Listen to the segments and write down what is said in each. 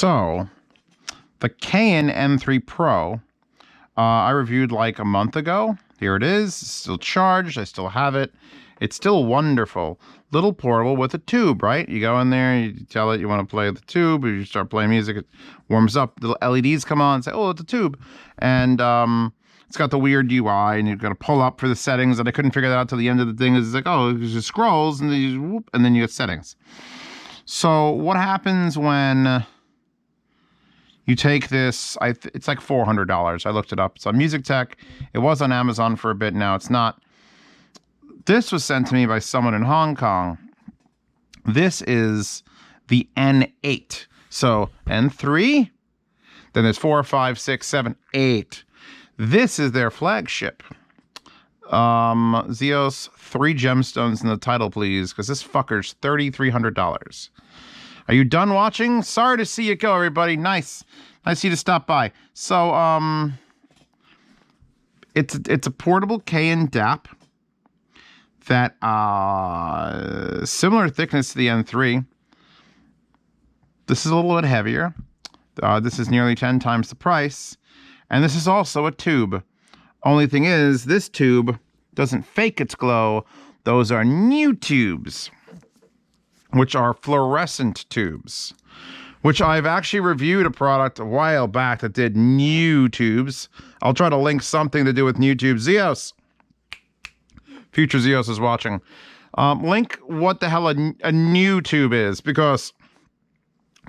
So, the Cayin N8 Pro, I reviewed like a month ago. Here it is, it's still charged, I still have it. It's still wonderful. Little portable with a tube, right? You go in there, you tell it you want to play the tube, you start playing music, it warms up, the LEDs come on and say, oh, it's a tube. And it's got the weird UI, and you've got to pull up for the settings, and I couldn't figure that out till the end of the thing. It's like, oh, it just scrolls, and then you whoop, and then you get settings. So what happens when you take this, it's like $400. I looked it up. It's on Music Tech. It was on Amazon for a bit. Now it's not. This was sent to me by someone in Hong Kong. This is the N8. So N3, then there's 4, 5, 6, 7, 8. This is their flagship. Zeos, 3 gemstones in the title, please, because this fucker's $3,300. Are you done watching? Sorry to see you go, everybody. Nice of you to stop by. So, it's a portable Cayin DAP that similar thickness to the N3. This is a little bit heavier. This is nearly 10 times the price, and this is also a tube. Only thing is, this tube doesn't fake its glow. Those are new tubes, which are fluorescent tubes, which I've actually reviewed a product a while back that did new tubes. I'll try to link something to do with new tubes. Zeos. Future Zeos is watching. Link what the hell a new tube is, because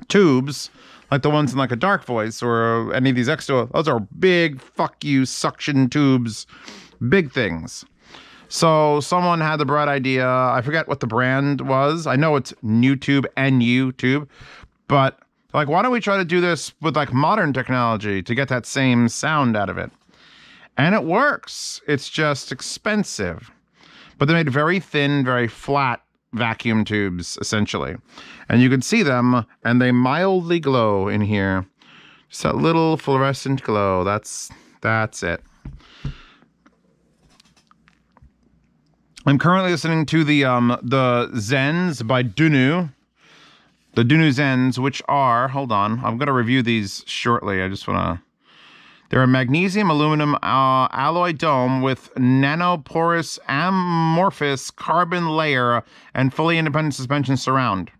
tubes, like the ones in like a Dark Voice or any of these extra, those are big fuck you suction tubes, big things. So someone had the bright idea. I forget what the brand was. I know it's NewTube and YouTube, but like, why don't we try to do this with like modern technology to get that same sound out of it? And it works. It's just expensive. But they made very thin, very flat vacuum tubes, essentially. And you can see them, and they mildly glow in here. Just that little fluorescent glow. That's it. I'm currently listening to the Zens by Dunu. The Dunu Zens, which are, hold on, I'm going to review these shortly. I just want to... They're a magnesium aluminum alloy dome with nanoporous amorphous carbon layer and fully independent suspension surround.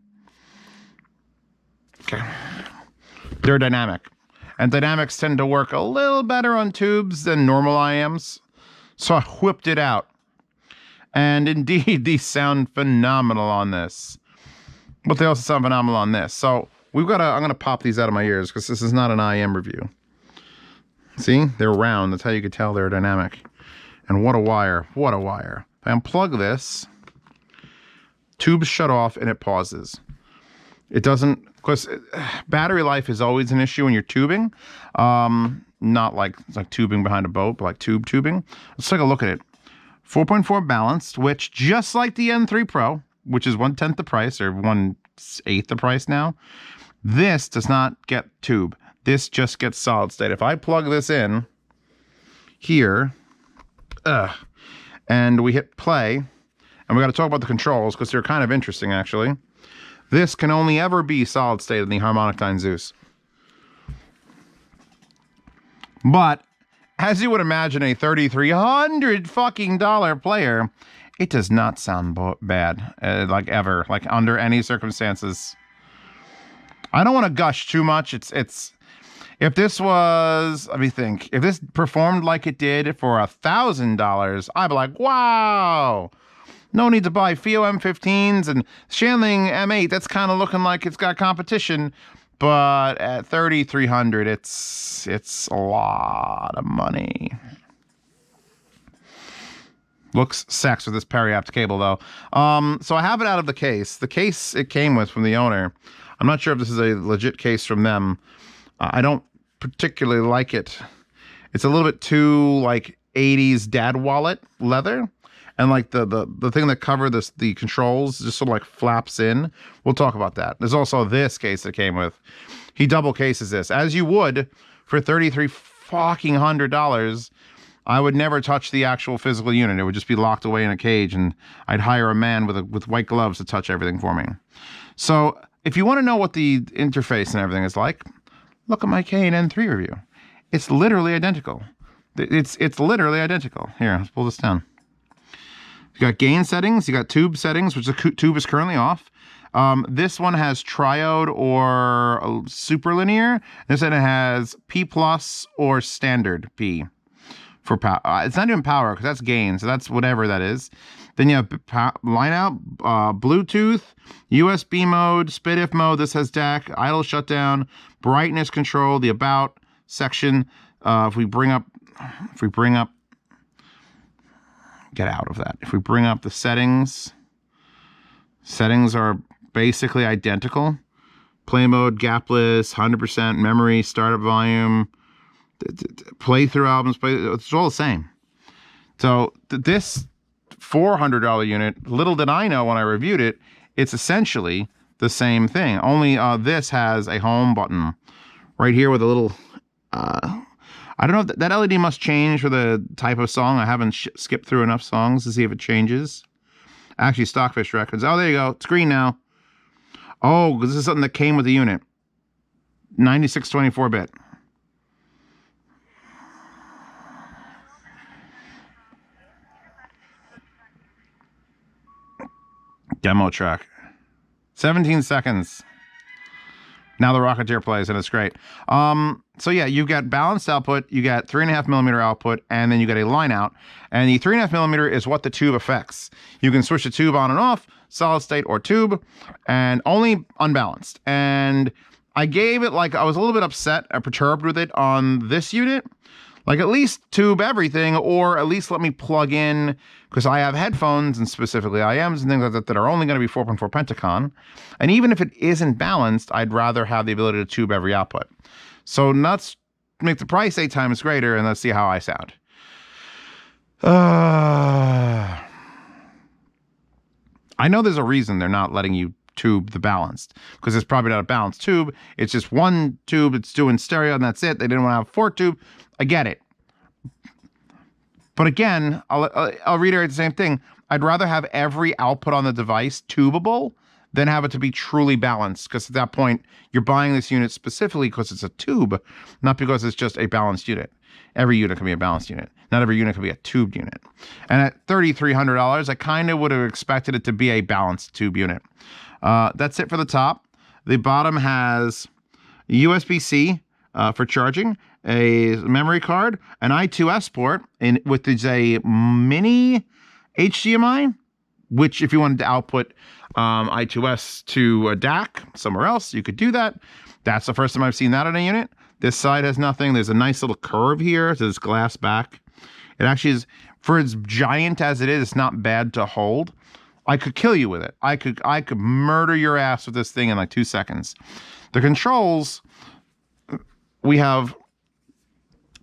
Okay. They're dynamic. And dynamics tend to work a little better on tubes than normal IMs. So I whipped it out. And indeed, these sound phenomenal on this. But they also sound phenomenal on this. So I'm going to pop these out of my ears because this is not an IM review. See, they're round. That's how you could tell they're dynamic. And what a wire. What a wire. If I unplug this, tubes shut off and it pauses. It doesn't, because battery life is always an issue when you're tubing. Not like tubing behind a boat, but like tubing. Let's take a look at it. 4.4 balanced, which just like the N3 Pro, which is 1/10 the price or 1/8 the price now, this does not get tube. This just gets solid state. If I plug this in here, and we hit play, and we got to talk about the controls because they're kind of interesting actually. This can only ever be solid state in the Harmonic Dyne Zeus. But as you would imagine, a $3,300 fucking player, it does not sound bad, like ever, like under any circumstances. I don't want to gush too much. If this was, let me think, if this performed like it did for $1,000, I'd be like, wow, no need to buy FIO M15s and Shanling M8. That's kind of looking like it's got competition. But at $3,300, it's a lot of money. Looks sex with this periapt cable, though. So I have it out of the case. The case it came with from the owner. I'm not sure if this is a legit case from them. I don't particularly like it. It's a little bit too like 80s dad wallet leather, and like the thing that covered the controls just sort of like flaps in. We'll talk about that. There's also this case that came with. He double cases this, as you would for $3,300. I would never touch the actual physical unit. It would just be locked away in a cage, and I'd hire a man with white gloves to touch everything for me. So if you want to know what the interface and everything is like, look at my Cayin N3 review. It's literally identical. It's literally identical. Here, let's pull this down. You got gain settings, you got tube settings, which the tube is currently off. This one has triode or superlinear. This one has P plus or standard P for power. It's not even power because that's gain, so that's whatever that is. Then you have line out, Bluetooth, USB mode, SPDIF mode. This has DAC, idle shutdown, brightness control, the about section. If we bring up, get out of that. If we bring up the settings are basically identical. Play mode, gapless, 100% memory, startup volume, playthrough albums, it's all the same. So this $400 unit, little did I know when I reviewed it, it's essentially the same thing. Only this has a home button right here with a little, I don't know if that LED must change for the type of song. I haven't skipped through enough songs to see if it changes. Actually, Stockfish Records. Oh, there you go. It's green now. Oh, this is something that came with the unit. 9624-bit. Demo track. 17 seconds. Now the Rocketeer plays, and it's great. So yeah, you've got balanced output, you got 3.5mm output, and then you got a line out. And the 3.5mm is what the tube affects. You can switch the tube on and off, solid state or tube, and only unbalanced. And I gave it, like, I was a little bit upset or perturbed with it on this unit. Like, at least tube everything, or at least let me plug in, because I have headphones, and specifically IMs and things like that, that are only going to be 4.4 Pentacon. And even if it isn't balanced, I'd rather have the ability to tube every output. So let's make the price 8 times greater, and let's see how I sound. I know there's a reason they're not letting you tube the balanced, because it's probably not a balanced tube. It's just one tube, it's doing stereo, and that's it. They didn't want to have 4 tube. I get it. But again, I'll reiterate the same thing. I'd rather have every output on the device tubable than have it to be truly balanced, because at that point, you're buying this unit specifically because it's a tube, not because it's just a balanced unit. Every unit can be a balanced unit. Not every unit can be a tubed unit. And at $3,300, I kind of would have expected it to be a balanced tube unit. That's it for the top. The bottom has USB-C for charging, a memory card, an I2S port, which is a mini HDMI, which if you wanted to output I2S to a DAC somewhere else, you could do that. That's the first time I've seen that on a unit. This side has nothing. There's a nice little curve here to this glass back. It actually is, for as giant as it is, it's not bad to hold. I could kill you with it. I could murder your ass with this thing in like 2 seconds. The controls, we have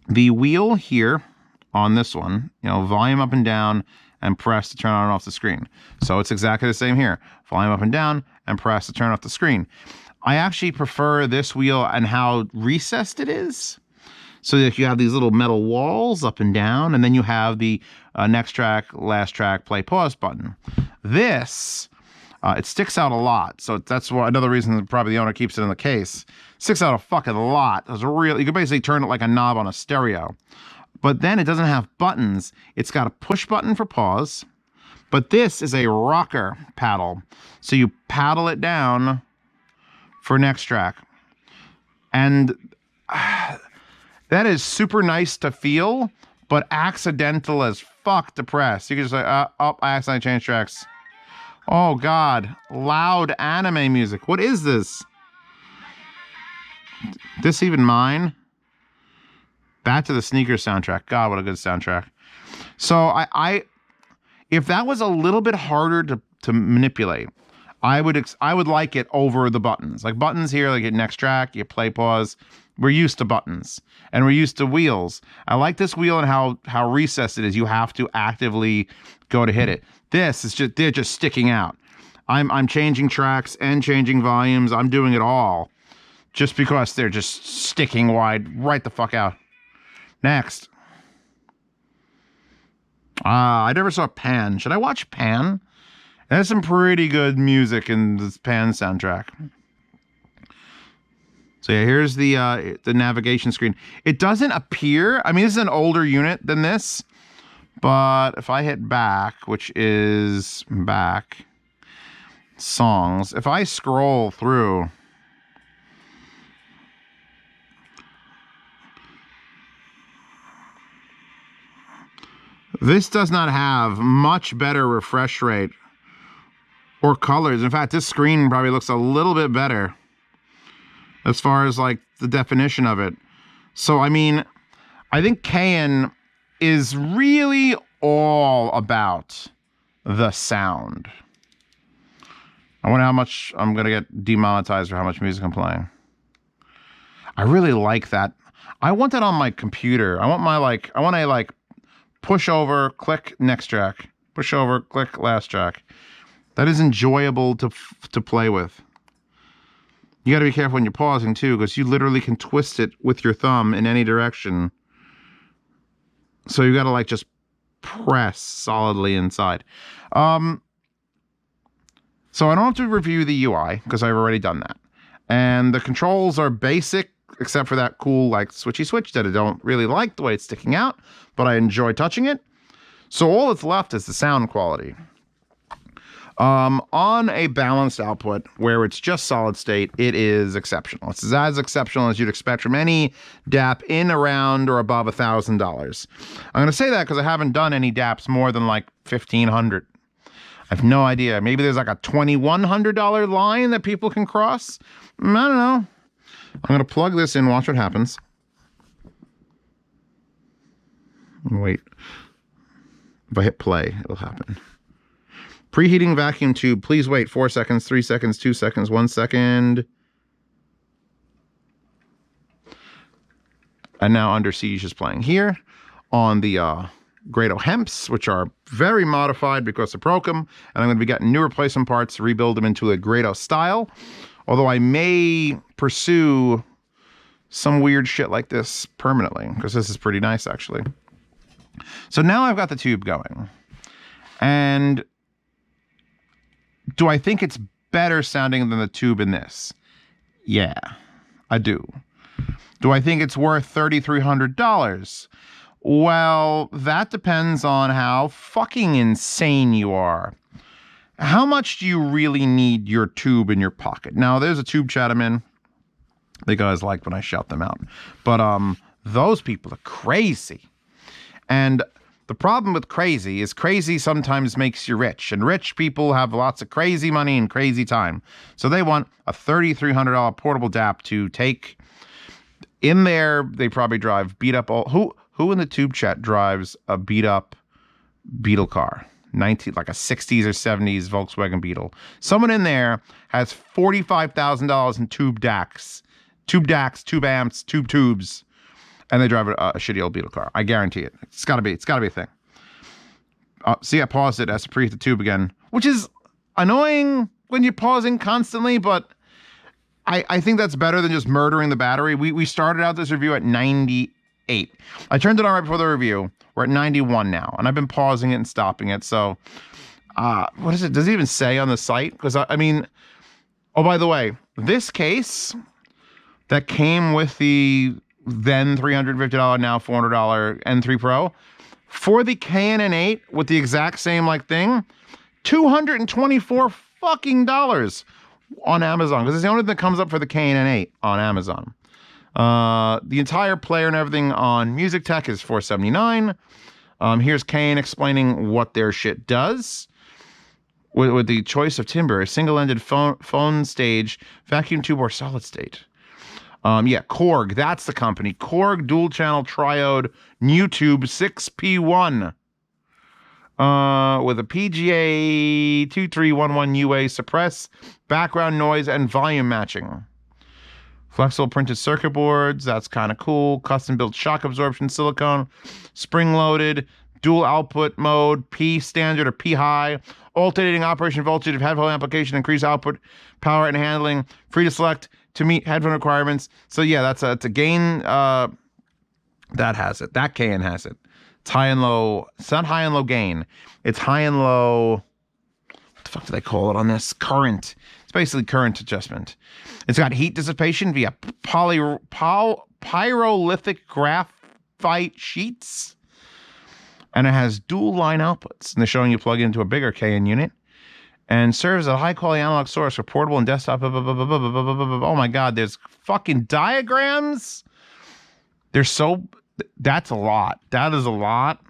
the wheel here on this one, you know, volume up and down and press to turn on and off the screen. So it's exactly the same here. Volume up and down and press to turn off the screen. I actually prefer this wheel and how recessed it is. So that you have these little metal walls up and down, and then you have the next track, last track, play, pause button. This, it sticks out a lot. So that's another reason that probably the owner keeps it in the case. Sticks out a fucking lot. It's you could basically turn it like a knob on a stereo. But then it doesn't have buttons. It's got a push button for pause. But this is a rocker paddle. So you paddle it down for next track. And that is super nice to feel, but accidental as fuck to press. You can just like, oh, I accidentally changed tracks. Oh God, loud anime music. What is this? This even mine? Back to the Sneakers soundtrack. God, what a good soundtrack. So if that was a little bit harder to manipulate, I would like it over the buttons. Like buttons here, like at next track, you play, pause. We're used to buttons and we're used to wheels. I like this wheel and how recessed it is. You have to actively go to hit it. This is just, they're just sticking out. I'm changing tracks and changing volumes. I'm doing it all just because they're just sticking wide right the fuck out. Next. I never saw Pan. Should I watch Pan? There's some pretty good music in this Pan soundtrack. So yeah, here's the navigation screen. It doesn't appear, I mean, this is an older unit than this, but if I hit back, which is back, songs, if I scroll through, this does not have much better refresh rate or colors. In fact, this screen probably looks a little bit better as far as like the definition of it. So, I mean, I think Cayin is really all about the sound. I wonder how much I'm going to get demonetized for how much music I'm playing. I really like that. I want that on my computer. I want to push over, click next track, push over, click last track. That is enjoyable to play with. You got to be careful when you're pausing too, because you literally can twist it with your thumb in any direction. So you got to like just press solidly inside. So I don't have to review the UI because I've already done that. And the controls are basic, except for that cool like switchy switch that I don't really like the way it's sticking out, but I enjoy touching it. So all that's left is the sound quality. On a balanced output where it's just solid state, it is exceptional. It's as exceptional as you'd expect from any DAP in, around, or above $1,000. I'm going to say that because I haven't done any DAPs more than like $1,500. I have no idea. Maybe there's like a $2,100 line that people can cross. I don't know. I'm going to plug this in, watch what happens. Wait. If I hit play, it'll happen. Preheating vacuum tube. Please wait 4 seconds, 3 seconds, 2 seconds, 1 second. And now Under Siege is playing here on the Grado Hemps, which are very modified because I broke them. And I'm going to be getting new replacement parts to rebuild them into a Grado style. Although I may pursue some weird shit like this permanently, because this is pretty nice actually. So now I've got the tube going. And do I think it's better sounding than the tube in this? Yeah, I do. Do I think it's worth $3,300? Well, that depends on how fucking insane you are. How much do you really need your tube in your pocket? Now, there's a tube chat I'm in. The guys like when I shout them out. But those people are crazy. And the problem with crazy is crazy sometimes makes you rich. And rich people have lots of crazy money and crazy time. So they want a $3,300 portable DAP to take. In there, they probably drive beat up. Who in the tube chat drives a beat up Beetle car? Like a 60s or 70s Volkswagen Beetle. Someone in there has $45,000 in tube DACs. Tube DACs, tube amps, tubes. And they drive a shitty old Beetle car. I guarantee it. It's gotta be a thing. See, I paused it as to preheat the tube again, which is annoying when you're pausing constantly, but I think that's better than just murdering the battery. We started out this review at 98. I turned it on right before the review. We're at 91 now, and I've been pausing it and stopping it. So, what is it? Does it even say on the site? Because I mean, oh, by the way, this case that came with the then $350, now $400 N3 Pro for the Cayin N8 with the exact same like thing, $224 fucking dollars on Amazon, because it's the only thing that comes up for the Cayin N8 on Amazon. The entire player and everything on Music Tech is $479. Here's Cayin explaining what their shit does. With the choice of timbre, a single-ended phone stage, vacuum tube, or solid state. Yeah, Korg, that's the company. Korg dual channel triode new tube 6P1. With a PGA 2311 UA suppress, background noise, and volume matching. Flexible printed circuit boards, that's kind of cool. Custom built shock absorption silicone. Spring loaded, dual output mode, P standard or P high. Alternating operation voltage of headphone application, increase output, power and handling. Free to select to meet headphone requirements. So yeah, that's a gain. That has it. That Cayin has it. It's high and low. It's not high and low gain. It's high and low. What the fuck do they call it on this? Current. It's basically current adjustment. It's got heat dissipation via pyrolithic graphite sheets. And it has dual line outputs. And they're showing you plug it into a bigger Cayin unit. And serves as a high quality analog source for portable and desktop. Oh my God, there's fucking diagrams. That's a lot. That is a lot.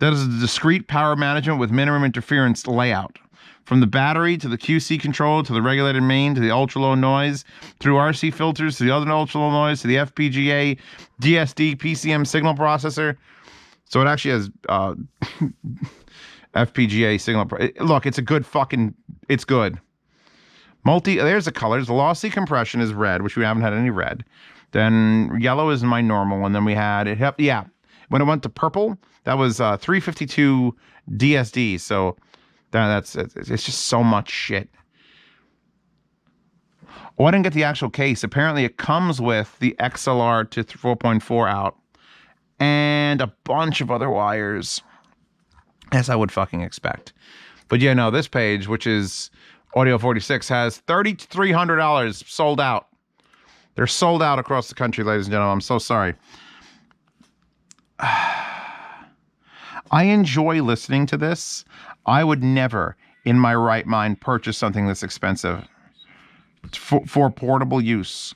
That is a discrete power management with minimum interference layout. From the battery to the QC control to the regulated main to the ultra low noise through RC filters to the other ultra low noise to the FPGA, DSD, PCM signal processor. So it actually has FPGA signal. Look, it's a good fucking. It's good. There's the colors. The lossy compression is red, which we haven't had any red. Then yellow is my normal, and then we had it. Yeah, when it went to purple, that was 352 DSD. So it's just so much shit. Oh, I didn't get the actual case. Apparently, it comes with the XLR to 4.4 out and a bunch of other wires, as I would fucking expect. But yeah, no, this page, which is Audio 46, has $3,300 sold out. They're sold out across the country, ladies and gentlemen. I'm so sorry. I enjoy listening to this. I would never, in my right mind, purchase something this expensive for portable use.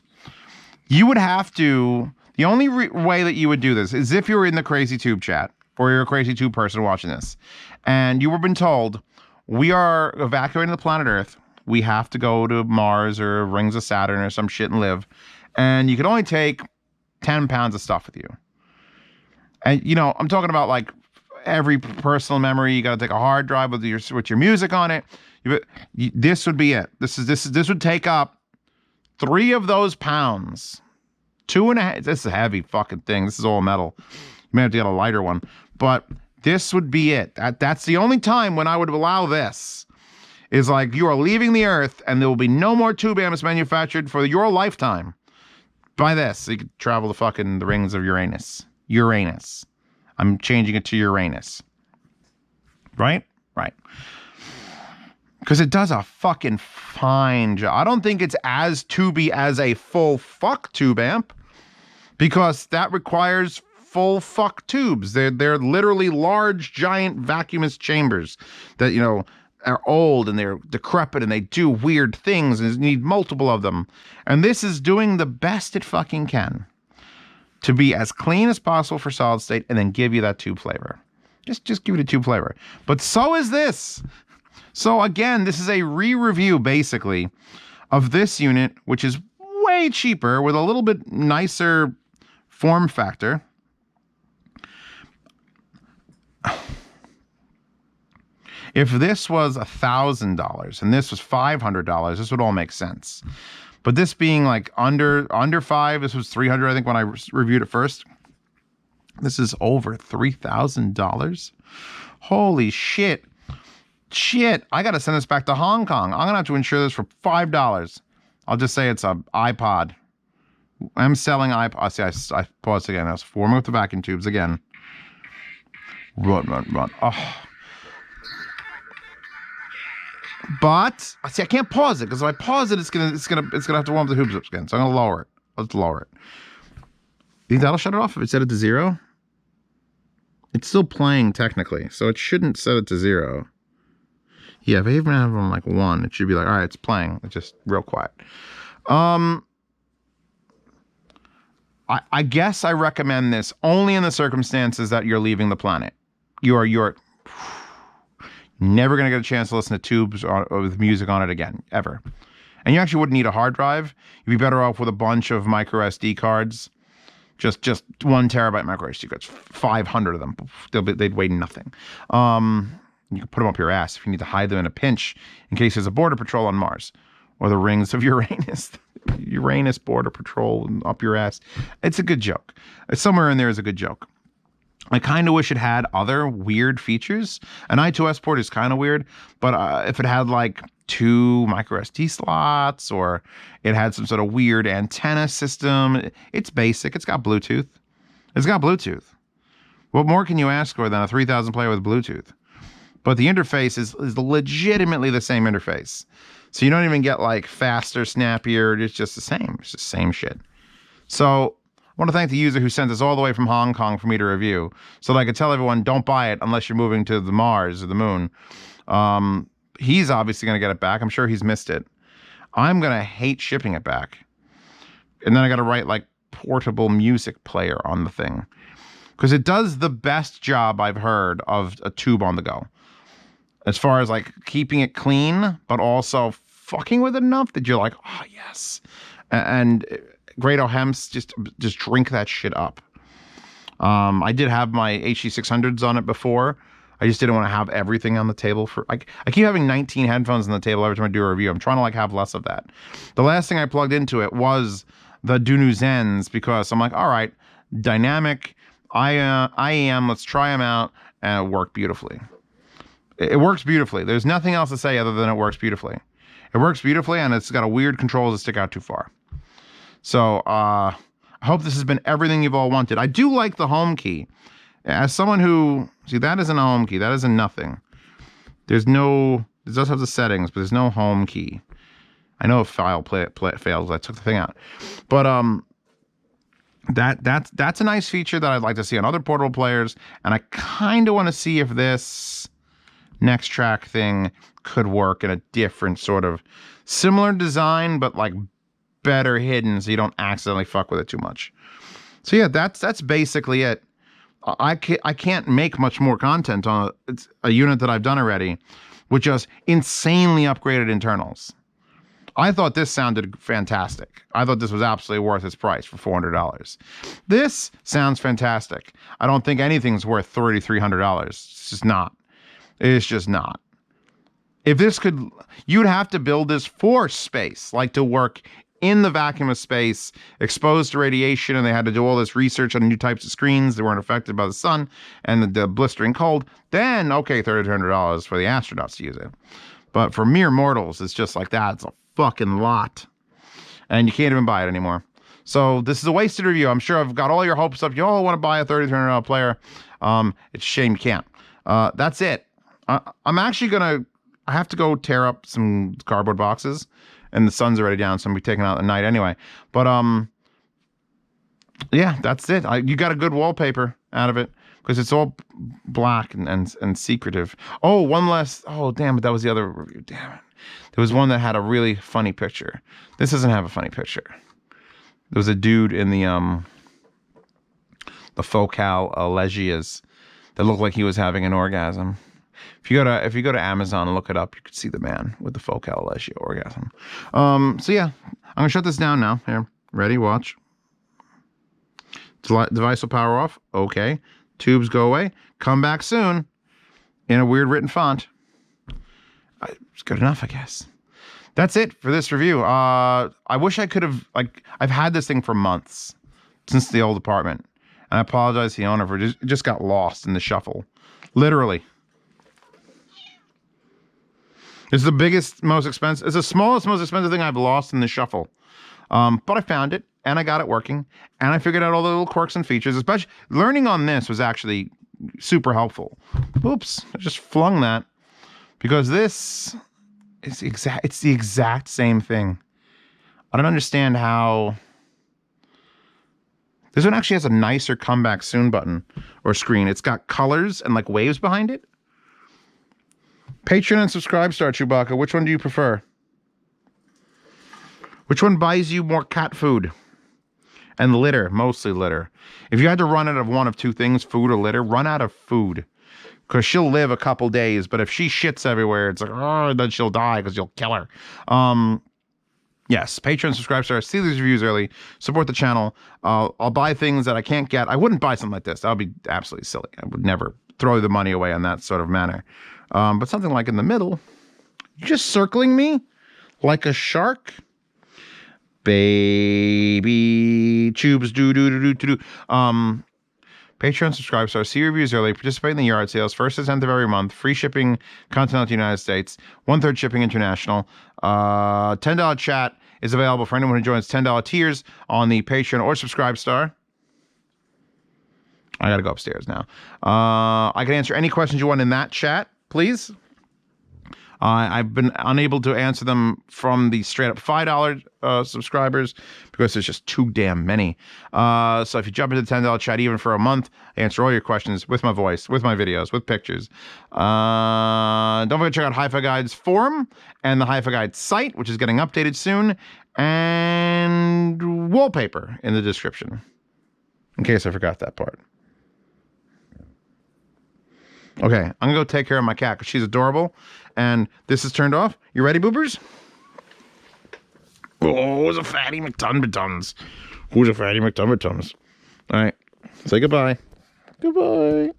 You would have to... The only way that you would do this is if you were in the Crazy Tube chat, or you're a Crazy Tube person watching this, and you were been told, we are evacuating the planet Earth, we have to go to Mars or rings of Saturn or some shit and live, and you can only take 10 pounds of stuff with you. And, you know, I'm talking about like every personal memory. You got to take a hard drive with your music on it. This would be it. This would take up 3 of those pounds. 2.5. This is a heavy fucking thing. This is all metal. You may have to get a lighter one, but this would be it. That's the only time when I would allow this. Is like you are leaving the Earth and there will be no more tube amps manufactured for your lifetime. Buy this. So you could travel to fucking the rings of Uranus. Uranus. I'm changing it to Uranus. Right? Right. Because it does a fucking fine job. I don't think it's as tubey as a full fuck tube amp. Because that requires full fuck tubes. They're literally large, giant vacuumous chambers that, you know, are old and they're decrepit and they do weird things and need multiple of them. And this is doing the best it fucking can to be as clean as possible for solid state and then give you that tube flavor. Just give it a tube flavor. But so is this. So again, this is a re-review basically of this unit, which is way cheaper with a little bit nicer form factor. If this was $1,000 and this was $500, this would all make sense. But this being like under $5, this was $300. I think when I reviewed it first. This is over $3,000. Holy shit! Shit! I gotta send this back to Hong Kong. I'm gonna have to insure this for $5. I'll just say it's an iPod. I'm selling iPod. See, I paused again. I was forming with the vacuum tubes again. Run. Oh. But I see I can't pause it because if I pause it, it's gonna have to warm the hoops up again. So I'm gonna lower it. Let's lower it. You think that'll shut it off if it set it to 0? It's still playing technically, so it shouldn't set it to 0. Yeah, if I even have it on like 1, it should be like, all right, it's playing. It's just real quiet. I guess I recommend this only in the circumstances that you're leaving the planet. You're never going to get a chance to listen to tubes with music on it again, ever. And you actually wouldn't need a hard drive. You'd be better off with a bunch of micro SD cards. Just 1 terabyte micro SD cards, 500 of them. They'd weigh nothing. You can put them up your ass if you need to hide them in a pinch in case there's a border patrol on Mars. Or the rings of Uranus. Uranus border patrol up your ass. It's a good joke. Somewhere in there is a good joke. I kind of wish it had other weird features. An I2S port is kind of weird, but if it had like 2 micro SD slots or it had some sort of weird antenna system, it's basic. It's got Bluetooth. What more can you ask for than a 3000 player with Bluetooth? but the interface is legitimately the same interface. So you don't even get like faster, snappier. It's just the same. It's the same shit. So I want to thank the user who sent this all the way from Hong Kong for me to review, so that I could tell everyone, don't buy it unless you're moving to the Mars or the moon. He's obviously going to get it back. I'm sure he's missed it. I'm going to hate shipping it back. And then I got to write like portable music player on the thing, because it does the best job I've heard of a tube on the go, as far as like keeping it clean, but also fucking with it enough that you're like, oh yes. And Great O'Hems, just drink that shit up. I did have my HC600s on it before. I just didn't want to have everything on the table for, like, I keep having 19 headphones on the table every time I do a review. I'm trying to like have less of that. The last thing I plugged into it was the Dunu Zens, because I'm like, all right, dynamic, IEM, let's try them out, and it worked beautifully. It works beautifully. There's nothing else to say other than it works beautifully. It works beautifully, and it's got a weird controls that stick out too far. So, I hope this has been everything you've all wanted. I do like the home key. As someone who, see, that isn't a home key. That isn't nothing. There's no, it does have the settings, but there's no home key. I know if file fails, I took the thing out. But that's a nice feature that I'd like to see on other portable players. And I kind of want to see if this next track thing could work in a different sort of similar design, but like better hidden, so you don't accidentally fuck with it too much. So yeah, that's basically it. I can't make much more content on a unit that I've done already with just insanely upgraded internals. I thought this sounded fantastic. I thought this was absolutely worth its price for $400. This sounds fantastic. I don't think anything's worth $3,300. It's just not. It's just not. If this could, you'd have to build this for space, like to work in the vacuum of space, exposed to radiation, and they had to do all this research on new types of screens that weren't affected by the sun and the blistering cold. Then, okay, $3,300 for the astronauts to use it. But for mere mortals, it's just like that. It's a fucking lot. And you can't even buy it anymore. So this is a wasted review. I'm sure I've got all your hopes up. You all want to buy a $3,300 player. It's a shame you can't. That's it. I'm actually going to, I have to go tear up some cardboard boxes. And the sun's already down, so I'm going to be taking out at night anyway. But, yeah, that's it. You got a good wallpaper out of it, because it's all black and secretive. Oh, one last... Oh, damn it, that was the other review. Damn it. There was one that had a really funny picture. This doesn't have a funny picture. There was a dude in the focal legias that looked like he was having an orgasm. If you go to Amazon and look it up, you could see the man with the focal legia orgasm. So yeah, I'm gonna shut this down now. Here, ready? Watch. Device will power off. Okay. Tubes go away. Come back soon. In a weird written font. It's good enough, I guess. That's it for this review. I wish I could have, like, I've had this thing for months, since the old apartment, and I apologize to the owner for it just got lost in the shuffle, literally. It's the biggest, most expensive, it's the smallest, most expensive thing I've lost in the shuffle. But I found it, and I got it working, and I figured out all the little quirks and features. Especially learning on this was actually super helpful. Oops, I just flung that, because this is it's the exact same thing. I don't understand how this one actually has a nicer come back soon button or screen. It's got colors and like waves behind it. Patreon and Subscribe Star, Chewbacca, which one do you prefer? Which one buys you more cat food? And litter, mostly litter. If you had to run out of one of two things, food or litter, run out of food. Because she'll live a couple days, but if she shits everywhere, it's like, oh, then she'll die because you'll kill her. Yes, Patreon, Subscribe Star, see these reviews early, support the channel. I'll buy things that I can't get. I wouldn't buy something like this. That would be absolutely silly. I would never throw the money away in that sort of manner. But something like in the middle, you're just circling me like a shark. Baby tubes, do. Patreon, Subscribe Star, see reviews early, participate in the yard sales, 1st to 10th of every month, free shipping continental United States, 1/3 shipping international. $10 chat is available for anyone who joins $10 tiers on the Patreon or Subscribe Star. I gotta go upstairs now. I can answer any questions you want in that chat. please. I've been unable to answer them from the straight up $5 subscribers because there's just too damn many. So if you jump into the $10 chat, even for a month, I answer all your questions with my voice, with my videos, with pictures. Don't forget to check out Hi-Fi Guide's forum and the Hi-Fi Guide site, which is getting updated soon, and wallpaper in the description, in case I forgot that part. Okay, I'm gonna go take care of my cat because she's adorable. And this is turned off. You ready, boobers? Oh, who's a fatty McTunbertums? Who's a fatty McTunbertums? All right, say goodbye. Goodbye.